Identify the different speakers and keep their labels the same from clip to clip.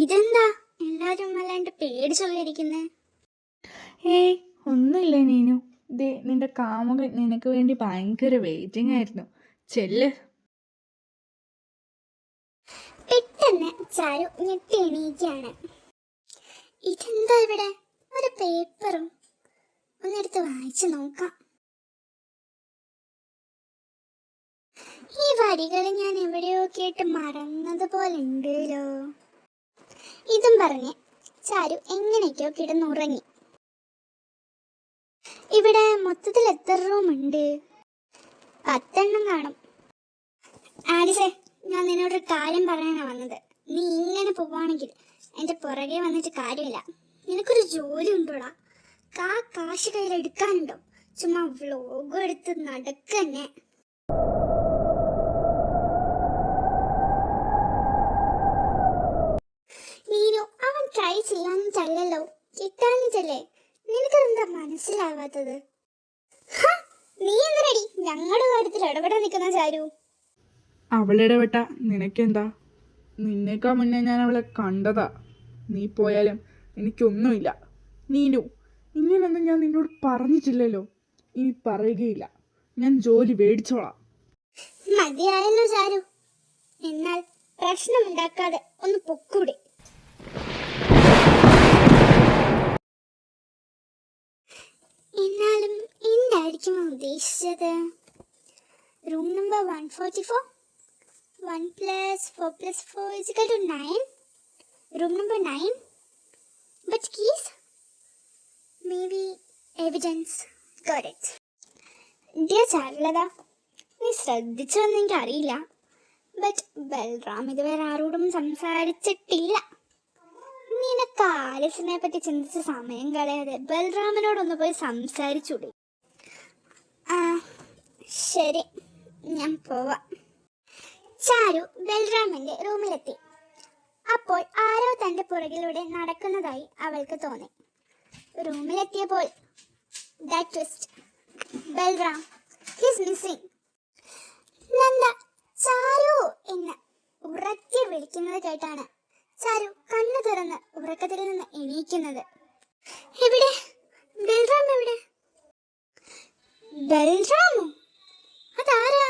Speaker 1: ഇതെന്താ എല്ലാരും വല്ലാണ്ട് പേടിച്ചോയിരിക്കുന്നേ?
Speaker 2: ഏയ് ഒന്നുമില്ല നീനു. ദേ നിന്റെ കാമുകൻ നിനക്ക് വേണ്ടി ഭയങ്കര വെയിറ്റിംഗ് ആയിരുന്നു. ചെല്ല്.
Speaker 1: പെട്ടെന്ന് ചാരു ഞെട്ടി എണീക്കാണ്. ഇതെന്താ ഇവിടെ ഒരു പേപ്പറും? ഒന്നെടുത്ത് വായിച്ചു നോക്കാം. ഈ വരികൾ ഞാൻ എവിടെയോ കേട്ട് മറന്നതുപോലെ ഉണ്ടല്ലോ. ഇതും പറഞ്ഞ് ചാരു എങ്ങനെയൊക്കെയോ കിടന്നുറങ്ങി. ഇവിടെ മൊത്തത്തിൽ എത്ര റൂം ഉണ്ട്? 10 കാണും. ആലിസേ, ഞാൻ നിന്നോടൊരു കാര്യം പറയാനാ വന്നത്. നീ ഇങ്ങനെ പോവാണെങ്കിൽ എന്റെ പുറകെ വന്നിട്ട് കാര്യമില്ല. നിനക്കൊരു ജോലി ഉണ്ടോടാ? കാശ് കയ്യിൽ എടുക്കാനുണ്ടോ? ചുമ്മാ വ്ലോഗ് എടുത്ത് നടക്കന്നെ. നീനു, അവൻ ട്രൈ ചെയ്യാനിട്ടല്ലോ, കിട്ടാനിട്ടല്ലേ. നിനക്കെന്താ മനസ്സിലാവാത്തത്? നീ എന്തിനടി ഞങ്ങളുടെ കാര്യത്തിൽ ഇടപെടാൻ നിൽക്കുന്ന ചാരു?
Speaker 2: അവളിടപെട്ട നിനക്കെന്താ? നിന്നേക്കാ മുന്നേ ഞാൻ അവളെ കണ്ടതാ. നീ പോയാലും എനിക്കൊന്നുമില്ല. നീനു, ഇങ്ങനൊന്നും ഞാൻ നിന്നോട് പറഞ്ഞിട്ടില്ലല്ലോ. ഇനി പറയുകയില്ല. ഞാൻ ജോലി മേടിച്ചോളാം.
Speaker 1: മതിയായല്ലോ ചാരു. എന്നാൽ പ്രശ്നമുണ്ടാക്കാതെ ഒന്ന് പൊക്കൂടെ? എന്നാലും എന്തായിരിക്കും ഉദ്ദേശിച്ചത്? Room number 144. 1 + 4 + 4 = 9. Room number 9. But keys? Maybe evidence. Got it. Dear Charulata, നീ ശ്രദ്ധിച്ചോന്ന് എനിക്കറിയില്ല. ബട്ട് ബൽറാം ഇതുവരെ ആരോടും സംസാരിച്ചിട്ടില്ല. നിനക്ക് ആലിസിനെ പറ്റി ചിന്തിച്ച് സമയം കളയാതെ ബൽറാമിനോടൊന്ന് പോയി സംസാരിച്ചൂടെ? ആ ശരി, ഞാൻ പോവാം. ചാരു ബൽറാമിന്റെ റൂമിലെത്തി. അപ്പോൾ ആരോ തന്റെ പുറകിലൂടെ നടക്കുന്നതായി അവൾക്ക് തോന്നി. റൂമിലെത്തിയപ്പോൾ ബൽറാം ഹിസ് മിസ്സിംഗ്. നന്ദ, ചാരു എന്ന് ഉറക്കെ വിളിക്കുന്നത് കേട്ടാണ് ചാരു കണ്ണു തുറന്ന് ഉറക്കത്തിൽ നിന്ന് എണീക്കുന്നത്. എവിടെ ബൽറാം? എവിടെ ബൽറാമോ? അതാരാ?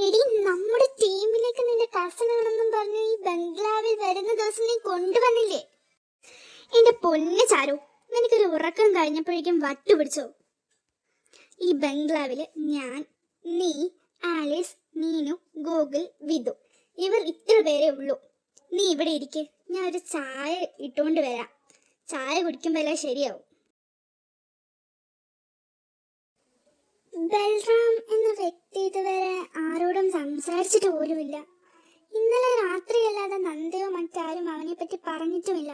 Speaker 1: എടി, നമ്മുടെ ടീമിലേക്ക് നിന്റെ കസിനാണെന്നും പറഞ്ഞ് ഈ ബംഗ്ലാവിൽ വരുന്ന ദിവസം നീ കൊണ്ടുവന്നില്ലേ? എന്റെ പൊന്ന് ചാരു, നിനക്കൊരു ഉറക്കം കഴിഞ്ഞപ്പോഴേക്കും വട്ടുപിടിച്ചോ? ഈ ബംഗ്ലാവില് ഞാൻ, നീ, ആലിസ്, നീനു, ഗോകുൽ, വിധു, ഇവർ ഇത്ര പേരേ ഉള്ളൂ. നീ ഇവിടെ ഇരിക്ക്, ഞാൻ ഒരു ചായ ഇട്ടുകൊണ്ട് വരാം. ചായ കുടിക്കുമ്പോ എല്ലാം ശരിയാവും. ബൽറാം എന്ന വ്യക്തി ഇതുവരെ ആരോടും സംസാരിച്ചിട്ട് പോലുമില്ല. ഇന്നലെ രാത്രിയല്ലാതെ നന്ദയോ മറ്റാരും അവനെ പറ്റി പറഞ്ഞിട്ടുമില്ല.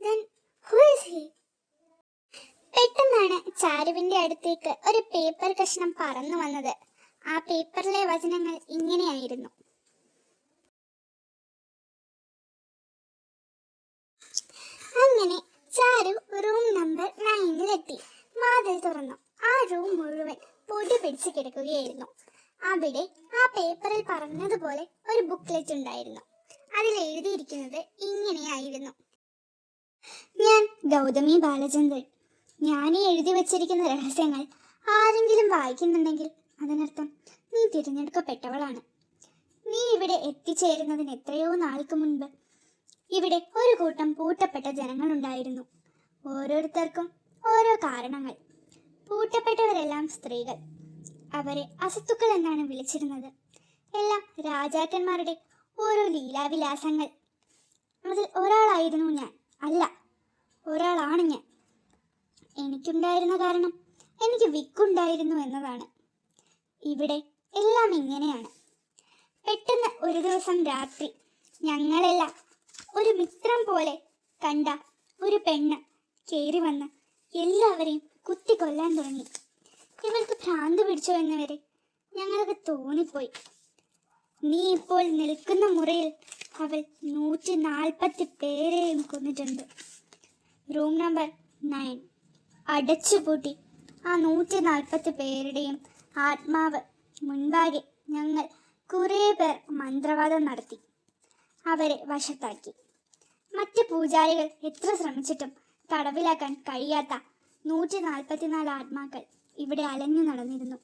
Speaker 1: Then who is he? പെട്ടെന്നാണ് ചാരുവിന്റെ അടുത്തേക്ക് ഒരു പേപ്പർ കഷ്ണം പറന്നു വന്നത്. ആ പേപ്പറിലെ വചനങ്ങൾ ഇങ്ങനെയായിരുന്നു: അങ്ങനെ ചാരു റൂം നമ്പർ 9-ലെത്തി. വാതിൽ തുറന്നു. ആ റൂം മുഴുവൻ പൊടി പിടിച്ച് കിടക്കുകയായിരുന്നു. അവിടെ ആ പേപ്പറിൽ പറഞ്ഞതുപോലെ ഒരു ബുക്ക്ലെറ്റ് ഉണ്ടായിരുന്നു. അതിൽ എഴുതിയിരിക്കുന്നത് ഇങ്ങനെയായിരുന്നു: ഞാൻ ഗൗതമി ബാലചന്ദ്രൻ. ഞാനീ എഴുതി വച്ചിരിക്കുന്ന രഹസ്യങ്ങൾ ആരെങ്കിലും വായിക്കുന്നുണ്ടെങ്കിൽ അതിനർത്ഥം നീ തിരഞ്ഞെടുക്കപ്പെട്ടവളാണ്. നീ ഇവിടെ എത്തിച്ചേരുന്നതിന് എത്രയോ നാൾക്ക് മുൻപ് ഇവിടെ ഒരു കൂട്ടം പൂട്ടപ്പെട്ട ജനങ്ങളുണ്ടായിരുന്നു. ഓരോരുത്തർക്കും ഓരോ കാരണങ്ങൾ. പൂട്ടപ്പെട്ടവരെല്ലാം സ്ത്രീകൾ. അവരെ അസത്തുക്കൾ എന്നാണ് വിളിച്ചിരുന്നത്. എല്ലാം രാജാക്കന്മാരുടെ ഓരോ ലീലാവിലാസങ്ങൾ. അതിൽ ഒരാളായിരുന്നു ഞാൻ. അല്ല, ഒരാളാണ് ഞാൻ. എനിക്കുണ്ടായിരുന്ന കാരണം എനിക്ക് വിക്കുണ്ടായിരുന്നു എന്നതാണ്. ഇവിടെ എല്ലാം ഇങ്ങനെയാണ്. പെട്ടെന്ന് ഒരു ദിവസം രാത്രി ഞങ്ങളെല്ലാം ഒരു മിത്രം പോലെ കണ്ട ഒരു പെണ്ണ് കയറി വന്ന് എല്ലാവരെയും കുത്തിക്കൊല്ലാൻ തുടങ്ങി. ഇവൾക്ക് ഭ്രാന്ത് പിടിച്ചോ എന്ന് വരെ ഞങ്ങൾക്ക് തോന്നിപ്പോയി. നീ ഇപ്പോൾ നിൽക്കുന്ന മുറിയിൽ അവൾ 140 പേരെയും കൊന്നിട്ടുണ്ട്. റൂം നമ്പർ 9 അടച്ചുപൂട്ടി ആ 140 പേരുടെയും ആത്മാവ് മുൻപാകെ ഞങ്ങൾ കുറേ പേർ മന്ത്രവാദം നടത്തി. അവരെ വശത്താക്കി. മറ്റ് പൂജാരികൾ എത്ര ശ്രമിച്ചിട്ടും തടവിലാക്കാൻ കഴിയാത്ത 144 ആത്മാക്കൾ ഇവിടെ അലഞ്ഞു നടന്നിരുന്നു.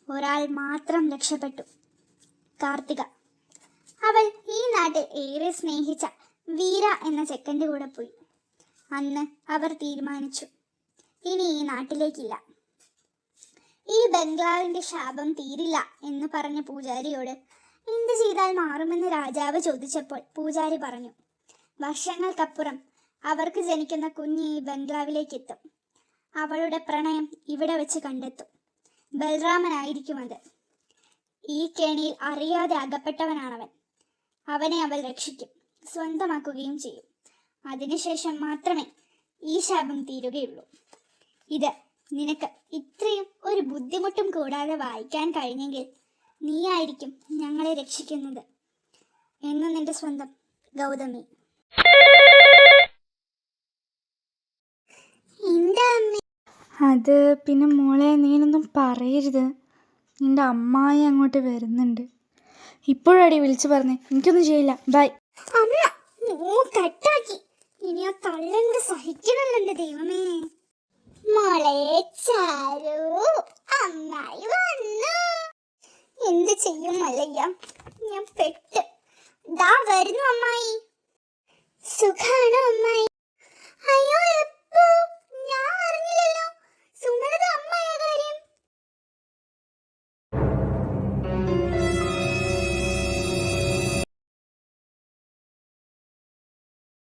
Speaker 1: ഒരാൾ മാത്രം രക്ഷപ്പെട്ടു, കാർത്തിക. അവൾ ഈ നാട്ടിൽ ഏറെ സ്നേഹിച്ച വീര എന്ന ചെക്കൻ്റെ കൂടെ പോയി. അന്ന് അവർ തീരുമാനിച്ചു, ഇനി ഈ നാട്ടിലേക്കില്ല. ഈ ബംഗ്ലാവിന്റെ ശാപം തീരില്ല എന്ന് പറഞ്ഞ പൂജാരിയോട് എന്ത് ചെയ്താൽ മാറുമെന്ന് രാജാവ് ചോദിച്ചപ്പോൾ പൂജാരി പറഞ്ഞു, വർഷങ്ങൾക്കപ്പുറം അവർക്ക് ജനിക്കുന്ന കുഞ്ഞ് ഈ ബംഗ്ലാവിലേക്ക് എത്തും. അവളുടെ പ്രണയം ഇവിടെ വെച്ച് കണ്ടെത്തും. ബൽറാമനായിരിക്കും അത്. ഈ കെണിയിൽ അറിയാതെ അകപ്പെട്ടവനാണവൻ. അവനെ അവൾ രക്ഷിക്കും, സ്വന്തമാക്കുകയും ചെയ്യും. അതിനുശേഷം മാത്രമേ ഈ ശാപം തീരുകയുള്ളൂ. ഇത് നിനക്ക് ഇത്രയും ഒരു ബുദ്ധിമുട്ടും കൂടാതെ വായിക്കാൻ കഴിഞ്ഞെങ്കിൽ നീയായിരിക്കും ഞങ്ങളെ രക്ഷിക്കുന്നത് എന്ന് നിന്റെ സ്വന്തം ഗൗതമി. എന്താ അമ്മേ?
Speaker 2: അത് പിന്നെ മോളെ, നീനൊന്നും പറയരുത്. നിന്റെ അമ്മായി അങ്ങോട്ട് വരുന്നുണ്ട്. ഇപ്പോഴടി വിളിച്ചു പറഞ്ഞേ. എനിക്കൊന്നും ചെയ്യില്ല, ബൈ.
Speaker 1: അമ്മ കട്ടാക്കി. ഇനി ആ തള്ളെന്ത് സഹിക്കണല്ലോ ദൈവമേ. മോളെ ചാരു, അമ്മായി വന്നു. എന്ത് ചെയ്യും മല്ലയ്യ, ഞാൻ പെട്ട്. ദാ വരുന്നു അമ്മായി. സുഖാണോ അമ്മായി? അയ്യോ